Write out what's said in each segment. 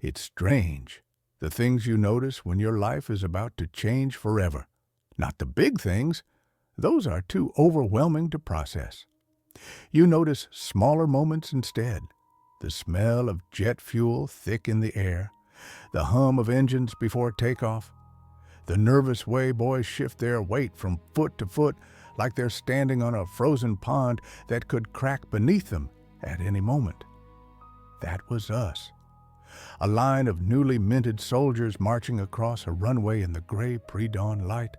It's strange, the things you notice when your life is about to change forever. Not the big things, those are too overwhelming to process. You notice smaller moments instead. The smell of jet fuel thick in the air, the hum of engines before takeoff, the nervous way boys shift their weight from foot to foot like they're standing on a frozen pond that could crack beneath them at any moment. That was us. A line of newly minted soldiers marching across a runway in the gray pre-dawn light,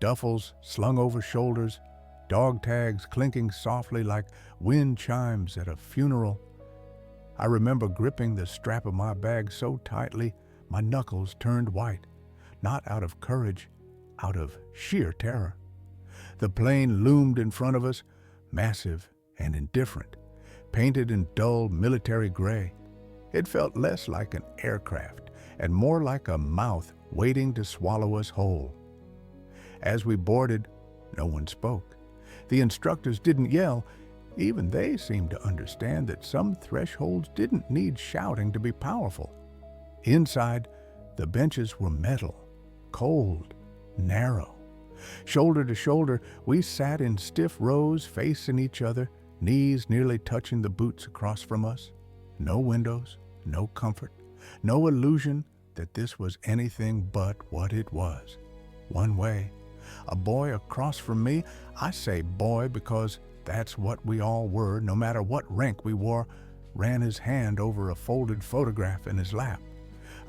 duffels slung over shoulders, dog tags clinking softly like wind chimes at a funeral. I remember gripping the strap of my bag so tightly my knuckles turned white, not out of courage, out of sheer terror. The plane loomed in front of us, massive and indifferent, painted in dull military gray. It felt less like an aircraft and more like a mouth waiting to swallow us whole. As we boarded, no one spoke. The instructors didn't yell. Even they seemed to understand that some thresholds didn't need shouting to be powerful. Inside, the benches were metal, cold, narrow. Shoulder to shoulder, we sat in stiff rows facing each other, knees nearly touching the boots across from us. No windows, no comfort, no illusion that this was anything but what it was. One way. A boy across from me, I say boy because that's what we all were, no matter what rank we wore, ran his hand over a folded photograph in his lap.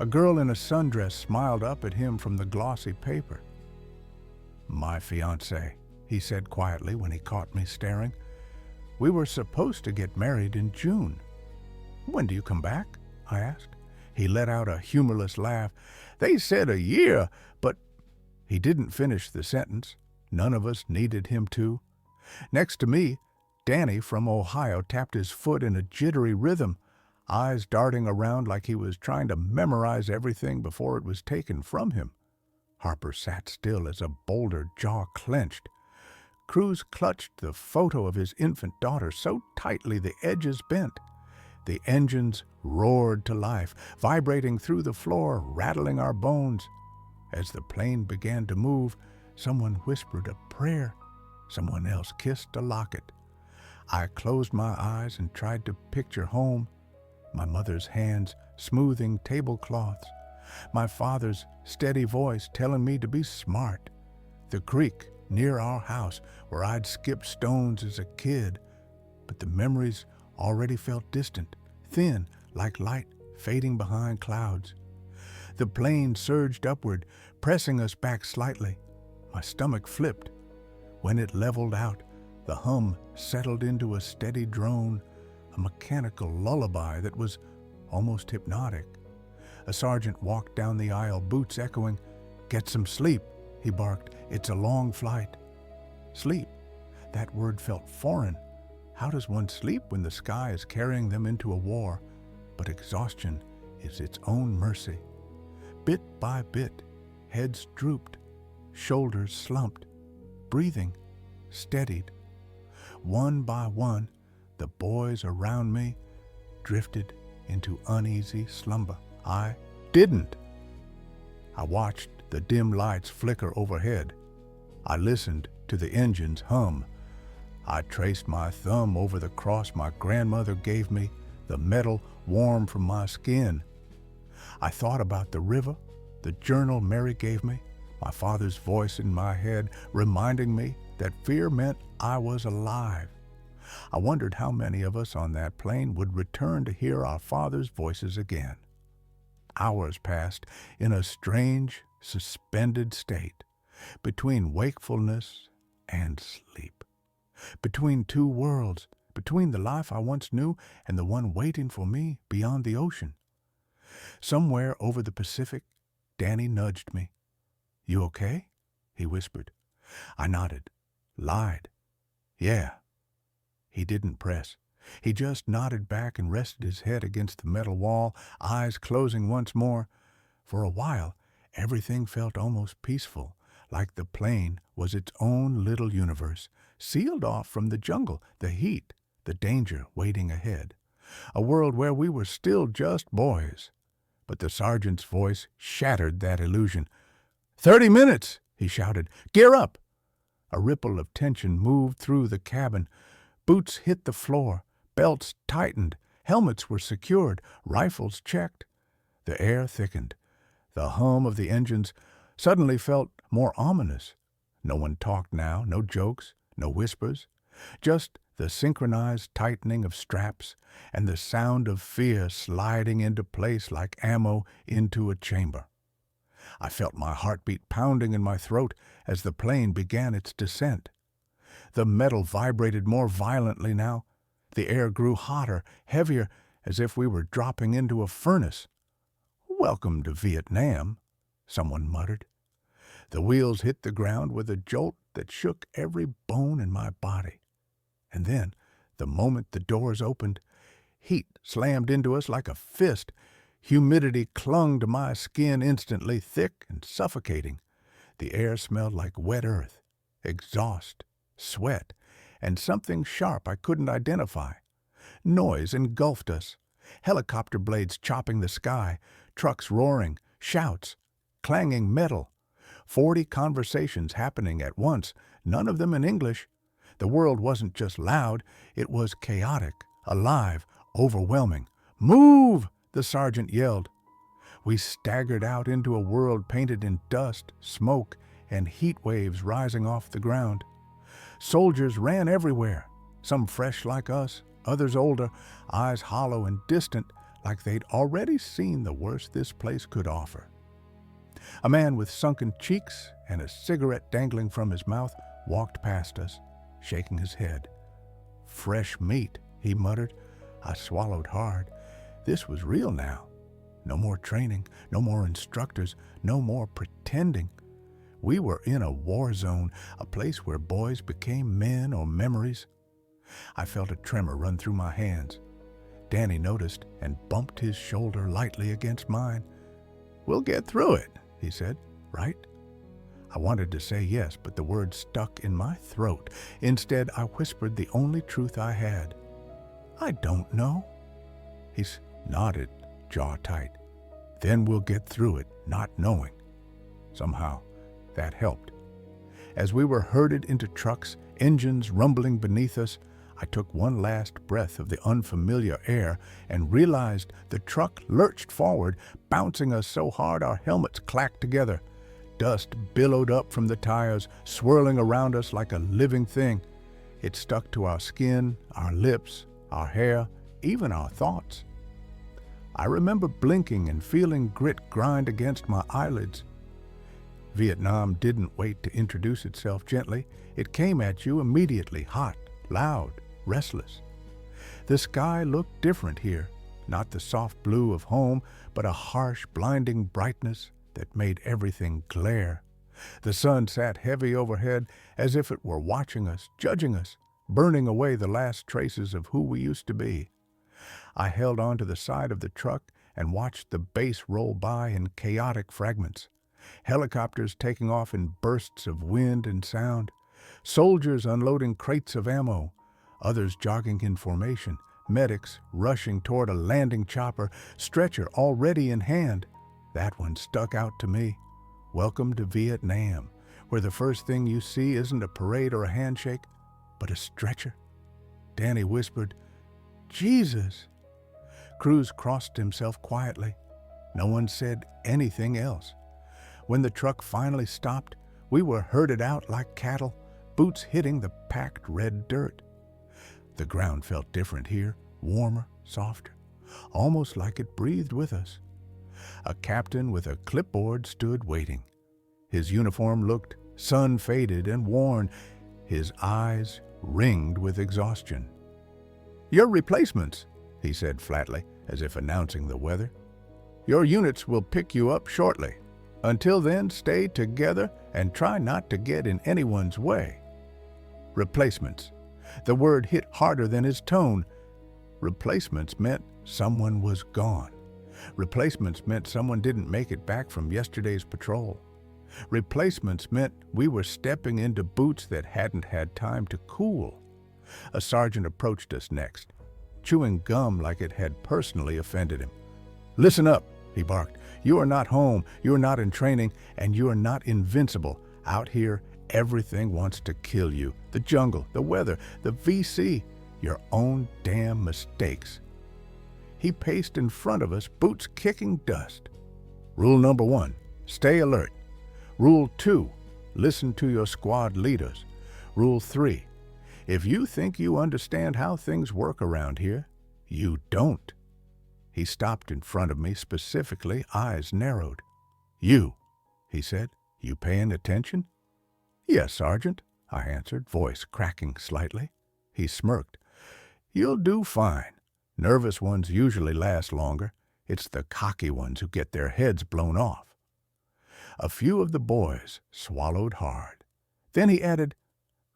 A girl in a sundress smiled up at him from the glossy paper. "My fiancée," he said quietly when he caught me staring. "We were supposed to get married in June." "When do you come back?" I asked. He let out a humorless laugh. "They said a year, but—" He didn't finish the sentence. None of us needed him to. Next to me, Danny from Ohio tapped his foot in a jittery rhythm, eyes darting around like he was trying to memorize everything before it was taken from him. Harper sat still as a boulder, jaw clenched. Cruz clutched the photo of his infant daughter so tightly the edges bent. The engines roared to life, vibrating through the floor, rattling our bones. As the plane began to move, someone whispered a prayer. Someone else kissed a locket. I closed my eyes and tried to picture home. My mother's hands smoothing tablecloths. My father's steady voice telling me to be smart. The creek near our house where I'd skipped stones as a kid. But the memories already felt distant, thin, like light fading behind clouds. The plane surged upward, pressing us back slightly. My stomach flipped. When it leveled out, the hum settled into a steady drone, a mechanical lullaby that was almost hypnotic. A sergeant walked down the aisle, boots echoing. "Get some sleep," he barked. "It's a long flight." Sleep. That word felt foreign. How does one sleep when the sky is carrying them into a war? But exhaustion is its own mercy. Bit by bit, heads drooped, shoulders slumped, breathing steadied. One by one, the boys around me drifted into uneasy slumber. I didn't. I watched the dim lights flicker overhead. I listened to the engines hum. I traced my thumb over the cross my grandmother gave me, the metal warm from my skin. I thought about the river, the journal Mary gave me, my father's voice in my head reminding me that fear meant I was alive. I wondered how many of us on that plane would return to hear our father's voices again. Hours passed in a strange, suspended state, between wakefulness and sleep, between two worlds, between the life I once knew and the one waiting for me beyond the ocean. Somewhere over the Pacific, Danny nudged me. "You okay?" he whispered. I nodded, lied. "Yeah." He didn't press. He just nodded back and rested his head against the metal wall, eyes closing once more. For a while, everything felt almost peaceful, like the plane was its own little universe, sealed off from the jungle, the heat, the danger waiting ahead. A world where we were still just boys. but the sergeant's voice shattered that illusion. 30 minutes, he shouted. Gear up! A ripple of tension moved through the cabin. Boots hit the floor, belts tightened, helmets were secured, rifles checked. The air thickened. The hum of the engines suddenly felt more ominous. No one talked now, no jokes, no whispers, just the synchronized tightening of straps and the sound of fear sliding into place like ammo into a chamber. I felt my heartbeat pounding in my throat as the plane began its descent. The metal vibrated more violently now. The air grew hotter, heavier, as if we were dropping into a furnace. "Welcome to Vietnam," someone muttered. The wheels hit the ground with a jolt that shook every bone in my body. And then, the moment the doors opened, heat slammed into us like a fist. Humidity clung to my skin instantly, thick and suffocating. The air smelled like wet earth, exhaust, sweat, and something sharp I couldn't identify. Noise engulfed us. Helicopter blades chopping the sky, trucks roaring, shouts, clanging metal. 40 conversations happening at once, none of them in English. The world wasn't just loud, it was chaotic, alive, overwhelming. "Move!" the sergeant yelled. We staggered out into a world painted in dust, smoke, and heat waves rising off the ground. Soldiers ran everywhere, some fresh like us, others older, eyes hollow and distant, like they'd already seen the worst this place could offer. A man with sunken cheeks and a cigarette dangling from his mouth walked past us, shaking his head. "Fresh meat," he muttered. I swallowed hard. This was real now. No more training, no more instructors, no more pretending. We were in a war zone, a place where boys became men or memories. I felt a tremor run through my hands. Danny noticed and bumped his shoulder lightly against mine. "We'll get through it," he said. "Right?" I wanted to say yes, but the words stuck in my throat. Instead, I whispered the only truth I had. "I don't know." He nodded, jaw tight. "Then we'll get through it, not knowing." Somehow, that helped. As we were herded into trucks, engines rumbling beneath us, I took one last breath of the unfamiliar air and realized the truck lurched forward, bouncing us so hard our helmets clacked together. Dust billowed up from the tires, swirling around us like a living thing. It stuck to our skin, our lips, our hair, even our thoughts. I remember blinking and feeling grit grind against my eyelids. Vietnam didn't wait to introduce itself gently. It came at you immediately, hot, loud, restless. The sky looked different here, not the soft blue of home, but a harsh, blinding brightness that made everything glare. The sun sat heavy overhead as if it were watching us, judging us, burning away the last traces of who we used to be. I held onto the side of the truck and watched the base roll by in chaotic fragments. Helicopters taking off in bursts of wind and sound. Soldiers unloading crates of ammo. Others jogging in formation. Medics rushing toward a landing chopper, stretcher already in hand. That one stuck out to me. Welcome to Vietnam, where the first thing you see isn't a parade or a handshake, but a stretcher. Danny whispered, "Jesus." Cruz crossed himself quietly. No one said anything else. When the truck finally stopped, we were herded out like cattle, boots hitting the packed red dirt. The ground felt different here, warmer, softer, almost like it breathed with us. A captain with a clipboard stood waiting. His uniform looked sun-faded and worn, his eyes ringed with exhaustion. "Your replacements," he said flatly, as if announcing the weather. "Your units will pick you up shortly. Until then, stay together and try not to get in anyone's way." Replacements. The word hit harder than his tone. Replacements meant someone was gone. Replacements meant someone didn't make it back from yesterday's patrol. Replacements meant we were stepping into boots that hadn't had time to cool. A sergeant approached us next, chewing gum like it had personally offended him. "Listen up," he barked. You are not home, you are not in training, and you are not invincible. Out here, everything wants to kill you. The jungle, the weather, the VC, your own damn mistakes. He paced in front of us, boots kicking dust. Rule number 1, stay alert. Rule 2, listen to your squad leaders. Rule 3, if you think you understand how things work around here, you don't. He stopped in front of me, specifically, eyes narrowed. You, he said, you paying attention? Yes, Sergeant, I answered, voice cracking slightly. He smirked. You'll do fine. Nervous ones usually last longer. It's the cocky ones who get their heads blown off. A few of the boys swallowed hard. Then he added,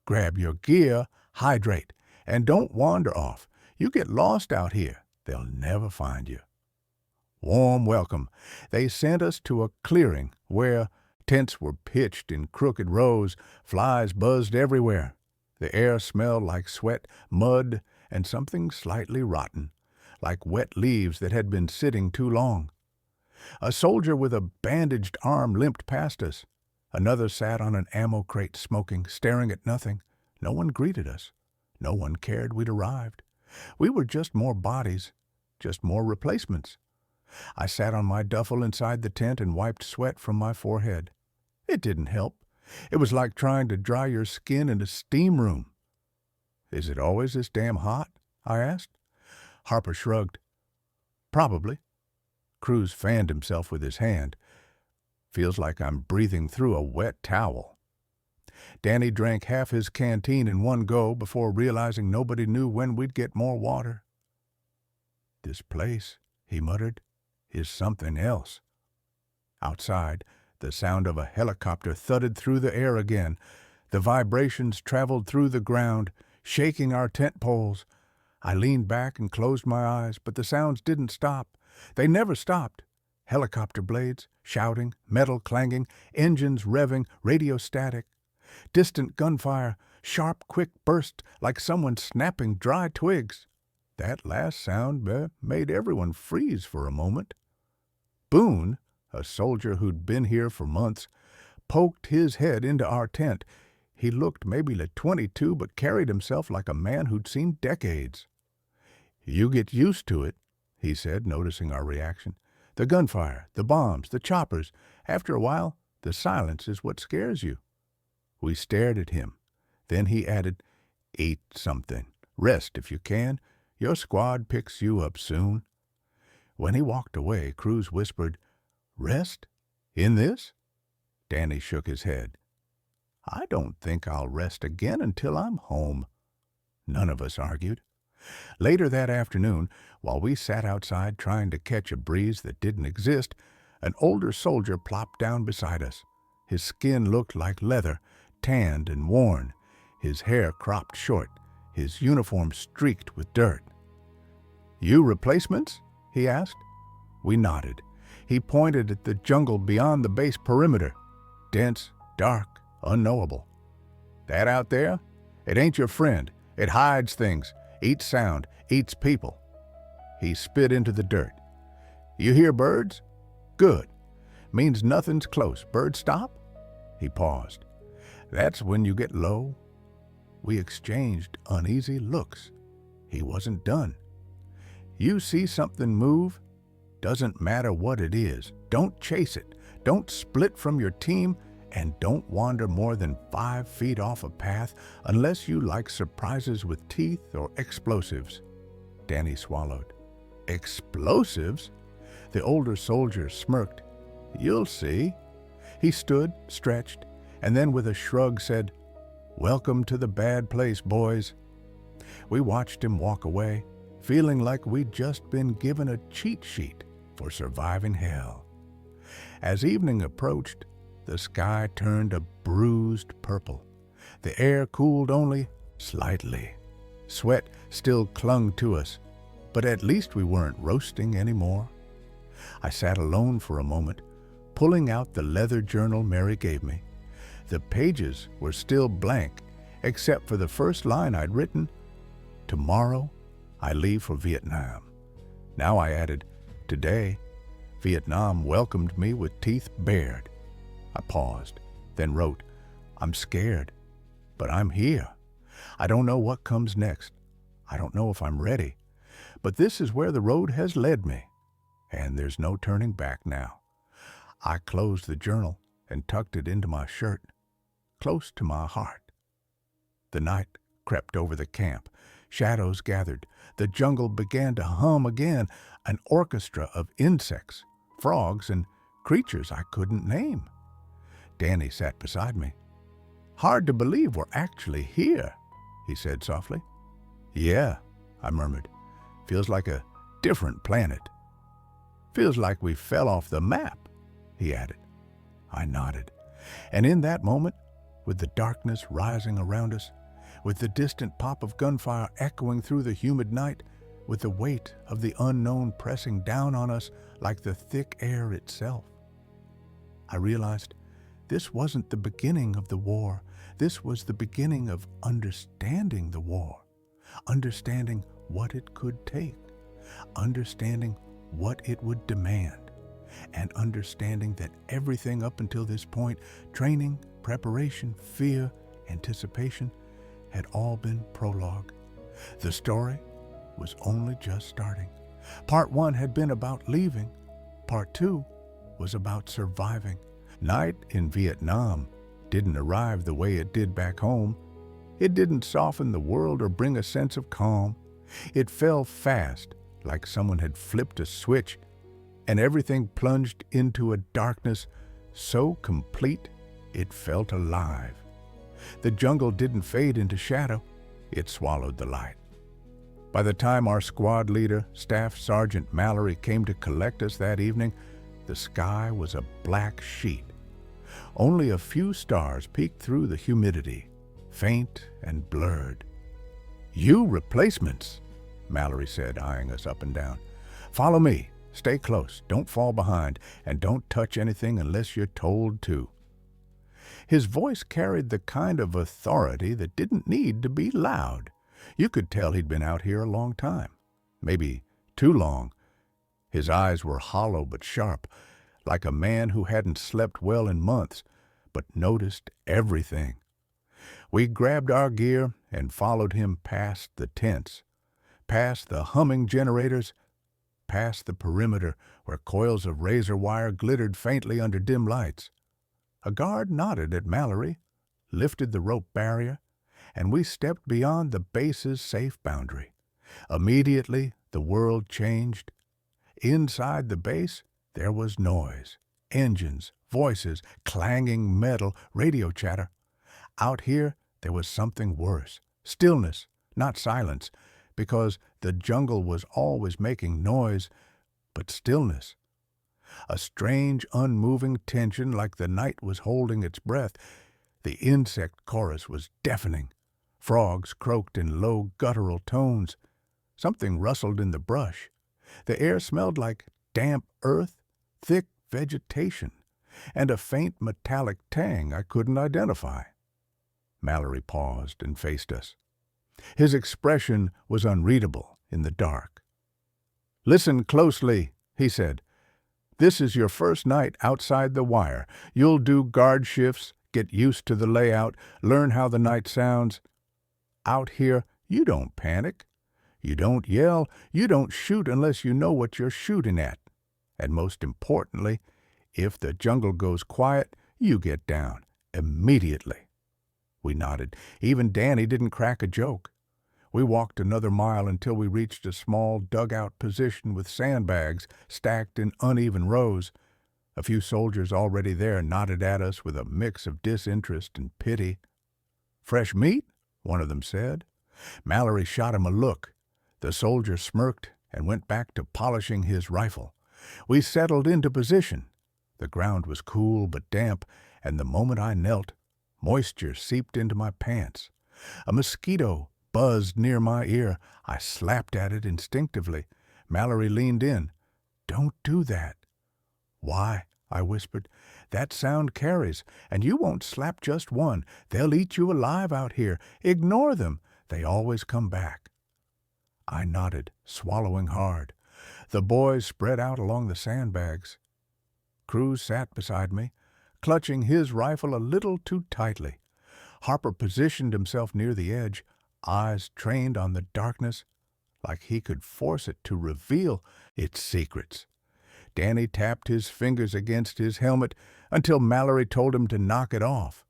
grab your gear, hydrate, and don't wander off. You get lost out here, they'll never find you. Warm welcome. They sent us to a clearing where tents were pitched in crooked rows, flies buzzed everywhere. The air smelled like sweat, mud, and something slightly rotten, like wet leaves that had been sitting too long. A soldier with a bandaged arm limped past us. Another sat on an ammo crate smoking, staring at nothing. No one greeted us. No one cared we'd arrived. We were just more bodies, just more replacements. I sat on my duffel inside the tent and wiped sweat from my forehead. It didn't help. It was like trying to dry your skin in a steam room. Is it always this damn hot? I asked. Harper shrugged. Probably. Cruz fanned himself with his hand. Feels like I'm breathing through a wet towel. Danny drank half his canteen in one go before realizing nobody knew when we'd get more water. This place, he muttered, is something else. Outside, the sound of a helicopter thudded through the air again. The vibrations traveled through the ground, shaking our tent poles. I leaned back and closed my eyes, but the sounds didn't stop. They never stopped. Helicopter blades, shouting, metal clanging, engines revving, radio static. Distant gunfire, sharp, quick bursts like someone snapping dry twigs. That last sound made everyone freeze for a moment. Boone, a soldier who'd been here for months, poked his head into our tent. He looked maybe like 22, but carried himself like a man who'd seen decades. You get used to it, he said, noticing our reaction. The gunfire, the bombs, the choppers. After a while, the silence is what scares you. We stared at him. Then he added, eat something. Rest if you can. Your squad picks you up soon. When he walked away, Cruz whispered, Rest? In this? Danny shook his head. I don't think I'll rest again until I'm home. None of us argued. Later that afternoon, while we sat outside trying to catch a breeze that didn't exist, an older soldier plopped down beside us. His skin looked like leather, tanned and worn, his hair cropped short, his uniform streaked with dirt. You replacements? He asked. We nodded. He pointed at the jungle beyond the base perimeter. Dense, dark, unknowable. That out there? It ain't your friend. It hides things, eats sound, eats people. He spit into the dirt. You hear birds? Good. Means nothing's close. Birds stop? He paused. That's when you get low. We exchanged uneasy looks. He wasn't done. You see something move? Doesn't matter what it is. Don't chase it. Don't split from your team, and don't wander more than 5 feet off a path unless you like surprises with teeth or explosives. Danny swallowed. Explosives? The older soldier smirked. You'll see. He stood, stretched, and then with a shrug said, Welcome to the bad place, boys. We watched him walk away, feeling like we'd just been given a cheat sheet for surviving hell. As evening approached, the sky turned a bruised purple. The air cooled only slightly. Sweat still clung to us, but at least we weren't roasting anymore. I sat alone for a moment, pulling out the leather journal Mary gave me. The pages were still blank, except for the first line I'd written, Tomorrow, I leave for Vietnam. Now I added, Today, Vietnam welcomed me with teeth bared. I paused, then wrote, I'm scared, but I'm here. I don't know what comes next. I don't know if I'm ready. But this is where the road has led me, and there's no turning back now. I closed the journal and tucked it into my shirt, close to my heart. The night crept over the camp. Shadows gathered. The jungle began to hum again, an orchestra of insects, frogs, and creatures I couldn't name. Danny sat beside me. Hard to believe we're actually here, he said softly. Yeah, I murmured. Feels like a different planet. Feels like we fell off the map, he added. I nodded. And in that moment, with the darkness rising around us, with the distant pop of gunfire echoing through the humid night, with the weight of the unknown pressing down on us like the thick air itself, I realized this wasn't the beginning of the war. This was the beginning of understanding the war, understanding what it could take, understanding what it would demand, and understanding that everything up until this point, training, preparation, fear, anticipation, had all been prologue. The story was only just starting. Part 1 had been about leaving. Part 2 was about surviving. Night in Vietnam didn't arrive the way it did back home. It didn't soften the world or bring a sense of calm. It fell fast, like someone had flipped a switch, and everything plunged into a darkness so complete it felt alive. The jungle didn't fade into shadow. It swallowed the light. By the time our squad leader, Staff Sergeant Mallory, came to collect us that evening, the sky was a black sheet. Only a few stars peeked through the humidity, faint and blurred. You replacements, Mallory said, eyeing us up and down. Follow me. Stay close. Don't fall behind, and don't touch anything unless you're told to. His voice carried the kind of authority that didn't need to be loud. You could tell he'd been out here a long time, maybe too long. His eyes were hollow but sharp, like a man who hadn't slept well in months, but noticed everything. We grabbed our gear and followed him past the tents, past the humming generators, past the perimeter where coils of razor wire glittered faintly under dim lights. A guard nodded at Mallory, lifted the rope barrier, and we stepped beyond the base's safe boundary. Immediately, the world changed. Inside the base, there was noise, engines, voices, clanging metal, radio chatter. Out here, there was something worse, stillness, not silence, because the jungle was always making noise, but stillness. A strange, unmoving tension like the night was holding its breath. The insect chorus was deafening. Frogs croaked in low, guttural tones. Something rustled in the brush. The air smelled like damp earth, thick vegetation, and a faint metallic tang I couldn't identify. Mallory paused and faced us. His expression was unreadable in the dark. Listen closely, he said. This is your first night outside the wire. You'll do guard shifts, get used to the layout, learn how the night sounds. Out here, you don't panic. You don't yell. You don't shoot unless you know what you're shooting at. And most importantly, if the jungle goes quiet, you get down immediately. We nodded. Even Danny didn't crack a joke. We walked another mile until we reached a small dugout position with sandbags stacked in uneven rows. A few soldiers already there nodded at us with a mix of disinterest and pity. Fresh meat? One of them said. Mallory shot him a look. The soldier smirked and went back to polishing his rifle. We settled into position. The ground was cool but damp, and the moment I knelt, moisture seeped into my pants. A mosquito buzzed near my ear. I slapped at it instinctively. Mallory leaned in. Don't do that. Why? I whispered. That sound carries, and you won't slap just one. They'll eat you alive out here. Ignore them. They always come back. I nodded, swallowing hard. The boys spread out along the sandbags. Cruz sat beside me, clutching his rifle a little too tightly. Harper positioned himself near the edge, eyes trained on the darkness, like he could force it to reveal its secrets. Danny tapped his fingers against his helmet until Mallory told him to knock it off.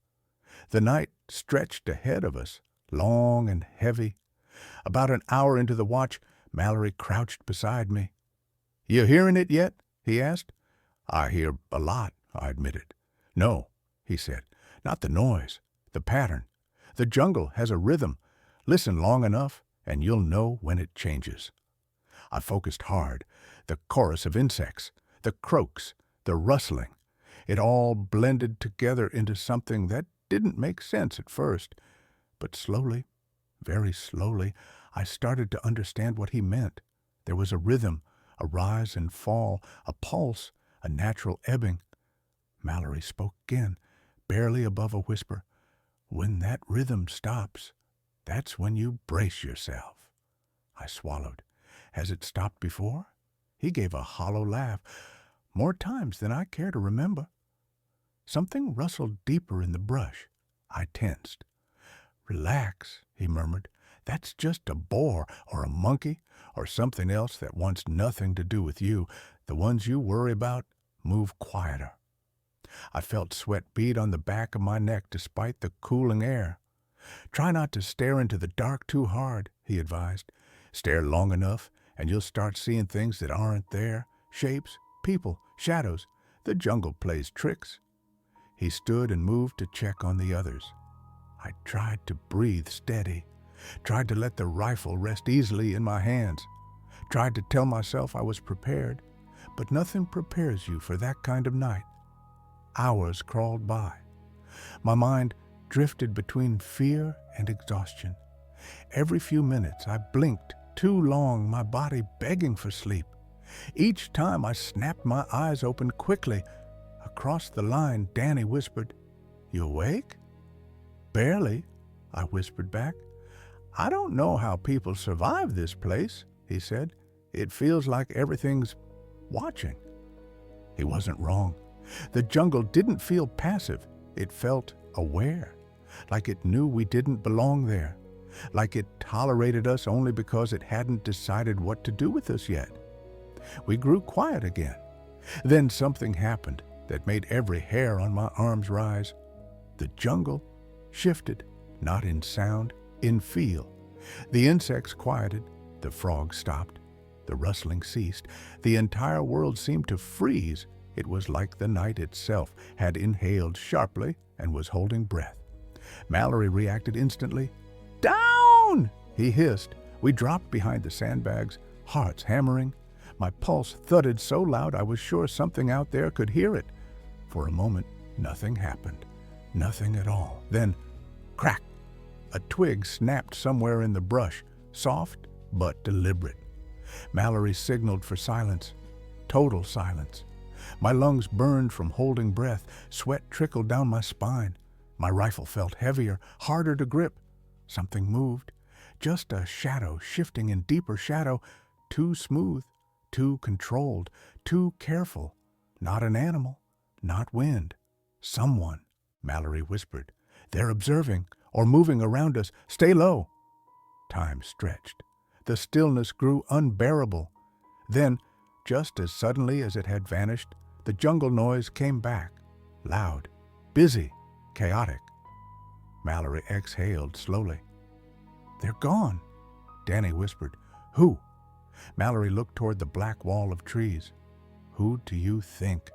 The night stretched ahead of us, long and heavy. About an hour into the watch, Mallory crouched beside me. "You hearing it yet?" he asked. "I hear a lot," I admitted. "No," he said, "not the noise, the pattern. The jungle has a rhythm. Listen long enough, and you'll know when it changes." I focused hard. The chorus of insects, the croaks, the rustling. It all blended together into something that didn't make sense at first. But slowly, very slowly, I started to understand what he meant. There was a rhythm, a rise and fall, a pulse, a natural ebbing. Mallory spoke again, barely above a whisper. "When that rhythm stops, that's when you brace yourself." I swallowed. "Has it stopped before?" He gave a hollow laugh. "More times than I care to remember." Something rustled deeper in the brush. I tensed. "Relax," he murmured. "That's just a boar or a monkey or something else that wants nothing to do with you. The ones you worry about move quieter." I felt sweat bead on the back of my neck despite the cooling air. "Try not to stare into the dark too hard," he advised. "Stare long enough, and you'll start seeing things that aren't there. Shapes, people, shadows. The jungle plays tricks." He stood and moved to check on the others. I tried to breathe steady, tried to let the rifle rest easily in my hands, tried to tell myself I was prepared, but nothing prepares you for that kind of night. Hours crawled by. My mind drifted between fear and exhaustion. Every few minutes I blinked too long, my body begging for sleep. Each time I snapped my eyes open quickly. Across the line, Danny whispered, "You awake?" "Barely," I whispered back. "I don't know how people survive this place," he said. "It feels like everything's watching." He wasn't wrong. The jungle didn't feel passive. It felt aware, like it knew we didn't belong there, like it tolerated us only because it hadn't decided what to do with us yet. We grew quiet again. Then something happened that made every hair on my arms rise. The jungle shifted, not in sound, in feel. The insects quieted, the frogs stopped, the rustling ceased. The entire world seemed to freeze. It was like the night itself had inhaled sharply and was holding breath. Mallory reacted instantly. "Down!" he hissed. We dropped behind the sandbags, hearts hammering. My pulse thudded so loud I was sure something out there could hear it. For a moment, nothing happened. Nothing at all. Then, crack! A twig snapped somewhere in the brush, soft but deliberate. Mallory signaled for silence. Total silence. My lungs burned from holding breath. Sweat trickled down my spine. My rifle felt heavier, harder to grip. Something moved. Just a shadow shifting in deeper shadow. Too smooth, too controlled, too careful. Not an animal, not wind. "Someone," Mallory whispered. "They're observing or moving around us. Stay low." Time stretched. The stillness grew unbearable. Then, just as suddenly as it had vanished, the jungle noise came back. Loud, busy, chaotic. Mallory exhaled slowly. "They're gone," Danny whispered. "Who?" Mallory looked toward the black wall of trees. "Who do you think?"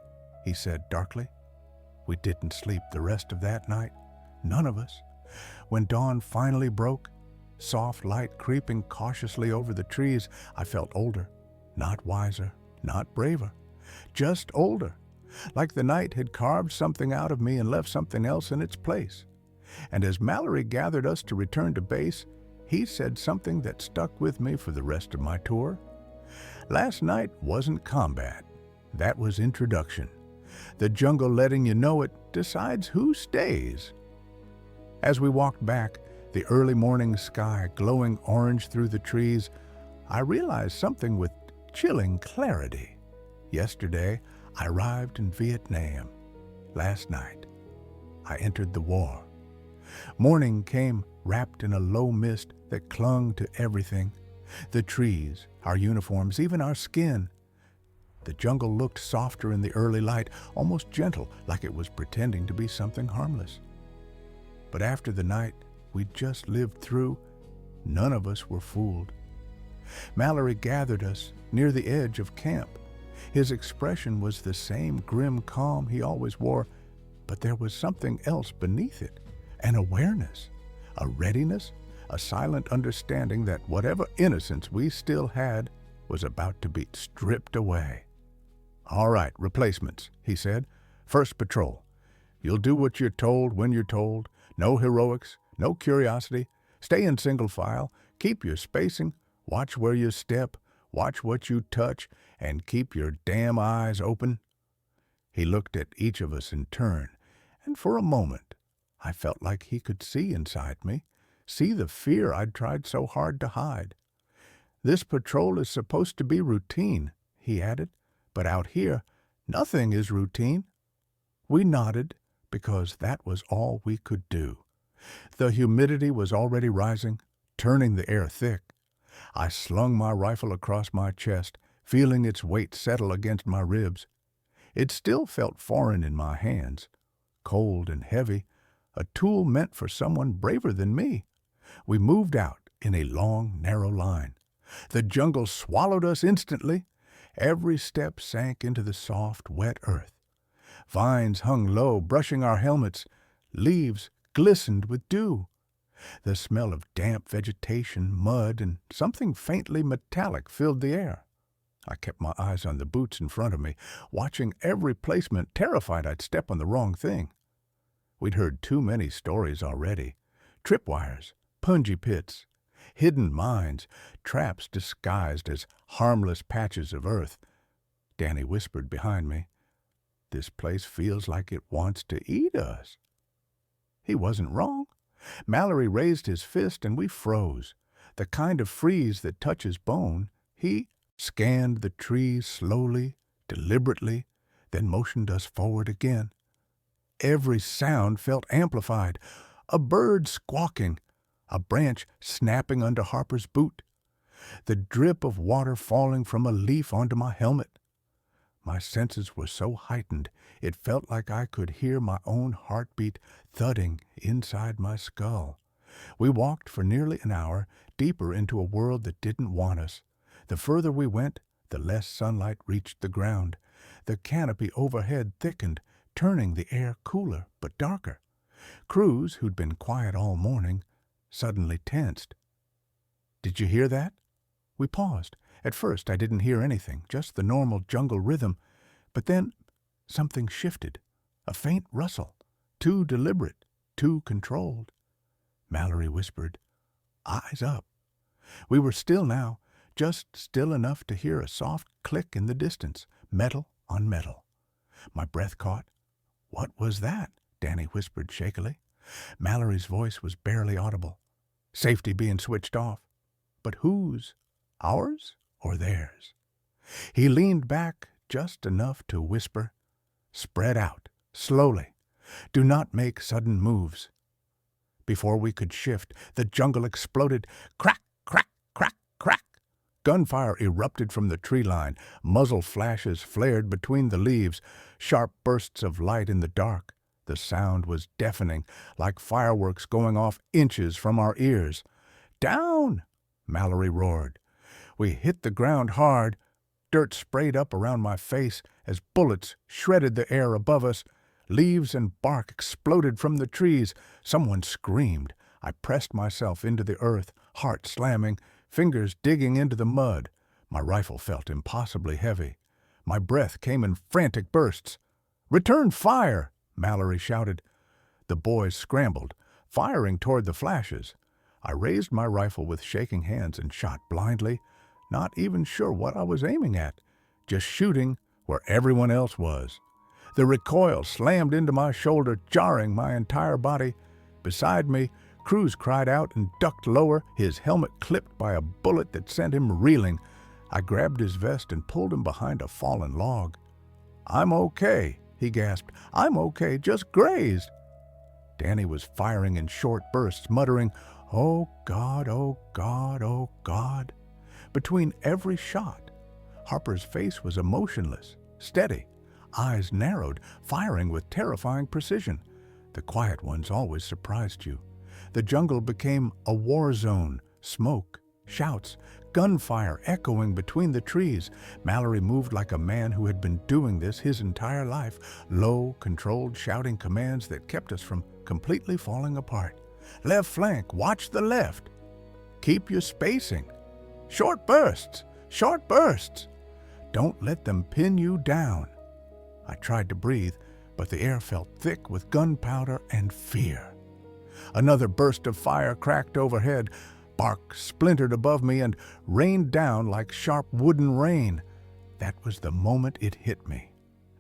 he said darkly. We didn't sleep the rest of that night. None of us. When dawn finally broke, soft light creeping cautiously over the trees, I felt older, not wiser, not braver, just older, like the night had carved something out of me and left something else in its place. And as Mallory gathered us to return to base, he said something that stuck with me for the rest of my tour. Last night wasn't combat. That was introduction. The jungle letting you know it decides who stays. As we walked back, the early morning sky glowing orange through the trees, I realized something with chilling clarity. Yesterday, I arrived in Vietnam. Last night, I entered the war. Morning came wrapped in a low mist that clung to everything. The trees, our uniforms, even our skin. The jungle looked softer in the early light, almost gentle, like it was pretending to be something harmless. But after the night we'd just lived through, none of us were fooled. Mallory gathered us near the edge of camp. His expression was the same grim calm he always wore, but there was something else beneath it, an awareness, a readiness, a silent understanding that whatever innocence we still had was about to be stripped away. "All right, replacements," he said. "First patrol. You'll do what you're told when you're told. No heroics, no curiosity. Stay in single file. Keep your spacing. Watch where you step. Watch what you touch. And keep your damn eyes open." He looked at each of us in turn, and for a moment I felt like he could see inside me, see the fear I'd tried so hard to hide. "This patrol is supposed to be routine," he added, "but out here, nothing is routine." We nodded, because that was all we could do. The humidity was already rising, turning the air thick. I slung my rifle across my chest, feeling its weight settle against my ribs. It still felt foreign in my hands, cold and heavy, a tool meant for someone braver than me. We moved out in a long, narrow line. The jungle swallowed us instantly. Every step sank into the soft, wet earth. Vines hung low, brushing our helmets. Leaves glistened with dew. The smell of damp vegetation, mud, and something faintly metallic filled the air. I kept my eyes on the boots in front of me, watching every placement, terrified I'd step on the wrong thing. We'd heard too many stories already. Tripwires, punji pits, hidden mines, traps disguised as harmless patches of earth. Danny whispered behind me, "This place feels like it wants to eat us." He wasn't wrong. Mallory raised his fist and we froze, the kind of freeze that touches bone. He scanned the trees slowly, deliberately, then motioned us forward again. Every sound felt amplified. A bird squawking, a branch snapping under Harper's boot, the drip of water falling from a leaf onto my helmet. My senses were so heightened, it felt like I could hear my own heartbeat thudding inside my skull. We walked for nearly an hour, deeper into a world that didn't want us. The further we went, the less sunlight reached the ground. The canopy overhead thickened, turning the air cooler but darker. Cruz, who'd been quiet all morning, suddenly tensed. "Did you hear that?" We paused. At first I didn't hear anything, just the normal jungle rhythm. But then something shifted, a faint rustle, too deliberate, too controlled. Mallory whispered, "Eyes up." We were still now, just still enough to hear a soft click in the distance, metal on metal. My breath caught. "What was that?" Danny whispered shakily. Mallory's voice was barely audible. Safety being switched off. But whose? Ours or theirs? He leaned back just enough to whisper, "Spread out, slowly. Do not make sudden moves." Before we could shift, the jungle exploded. Crack, crack, crack, crack. Gunfire erupted from the tree line. Muzzle flashes flared between the leaves, sharp bursts of light in the dark. The sound was deafening, like fireworks going off inches from our ears. "Down!" Mallory roared. We hit the ground hard. Dirt sprayed up around my face as bullets shredded the air above us. Leaves and bark exploded from the trees. Someone screamed. I pressed myself into the earth, heart slamming, fingers digging into the mud. My rifle felt impossibly heavy. My breath came in frantic bursts. "Return fire!" Mallory shouted. The boys scrambled, firing toward the flashes. I raised my rifle with shaking hands and shot blindly, not even sure what I was aiming at, just shooting where everyone else was. The recoil slammed into my shoulder, jarring my entire body. Beside me, Cruz cried out and ducked lower, his helmet clipped by a bullet that sent him reeling. I grabbed his vest and pulled him behind a fallen log. "I'm okay," he gasped. "I'm okay, just grazed." Danny was firing in short bursts, muttering, "Oh God, oh God, oh God." Between every shot, Harper's face was emotionless, steady, eyes narrowed, firing with terrifying precision. The quiet ones always surprised you. The jungle became a war zone, smoke, shouts, gunfire echoing between the trees. Mallory moved like a man who had been doing this his entire life, low, controlled, shouting commands that kept us from completely falling apart. "Left flank, watch the left. Keep your spacing. Short bursts, short bursts. Don't let them pin you down." I tried to breathe, but the air felt thick with gunpowder and fear. Another burst of fire cracked overhead. Bark splintered above me and rained down like sharp wooden rain. That was the moment it hit me.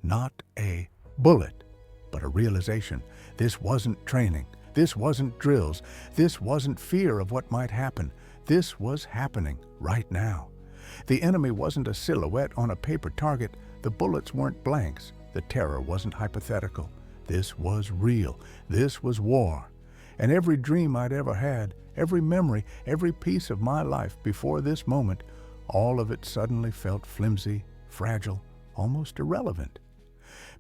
Not a bullet, but a realization. This wasn't training. This wasn't drills. This wasn't fear of what might happen. This was happening right now. The enemy wasn't a silhouette on a paper target. The bullets weren't blanks. The terror wasn't hypothetical. This was real. This was war. And every dream I'd ever had, every memory, every piece of my life before this moment, all of it suddenly felt flimsy, fragile, almost irrelevant.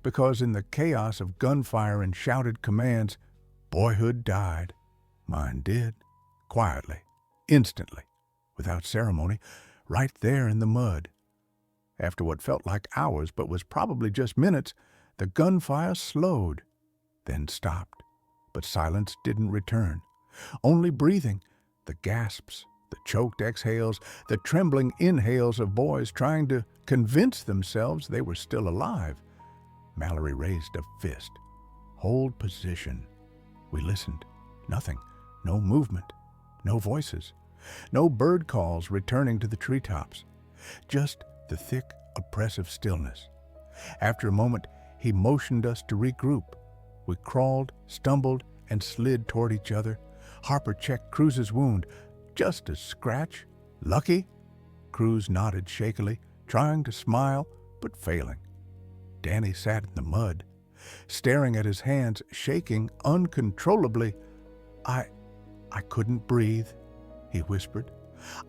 Because in the chaos of gunfire and shouted commands, boyhood died. Mine did. Quietly, instantly, without ceremony, right there in the mud. After what felt like hours but was probably just minutes, the gunfire slowed, then stopped. But silence didn't return. Only breathing, the gasps, the choked exhales, the trembling inhales of boys trying to convince themselves they were still alive. Mallory raised a fist. "Hold position." We listened. Nothing. No movement. No voices. No bird calls returning to the treetops. Just the thick, oppressive stillness. After a moment, he motioned us to regroup. We crawled, stumbled, and slid toward each other. Harper checked Cruz's wound. "Just a scratch. Lucky?" Cruz nodded shakily, trying to smile, but failing. Danny sat in the mud, staring at his hands, shaking uncontrollably. I couldn't breathe," he whispered.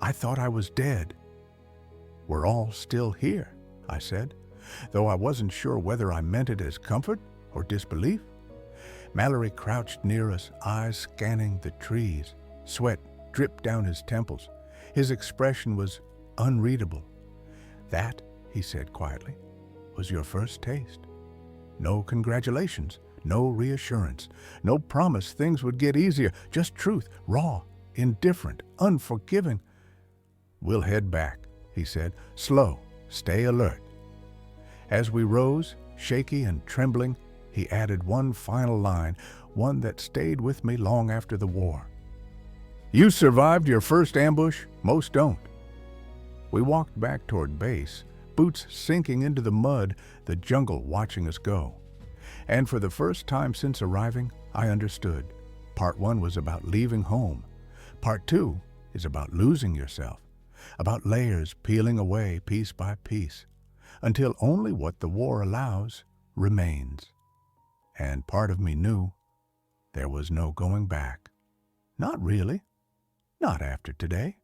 "I thought I was dead." "We're all still here," I said, though I wasn't sure whether I meant it as comfort or disbelief. Mallory crouched near us, eyes scanning the trees. Sweat dripped down his temples. His expression was unreadable. "That," he said quietly, "was your first taste. No congratulations, no reassurance, no promise things would get easier, just truth, raw, indifferent, unforgiving." "We'll head back," he said. "Slow, stay alert." As we rose, shaky and trembling, he added one final line, one that stayed with me long after the war. "You survived your first ambush, most don't." We walked back toward base, boots sinking into the mud, the jungle watching us go. And for the first time since arriving, I understood. Part 1 was about leaving home. Part 2 is about losing yourself, about layers peeling away piece by piece, until only what the war allows remains. And part of me knew there was no going back. Not really. Not after today.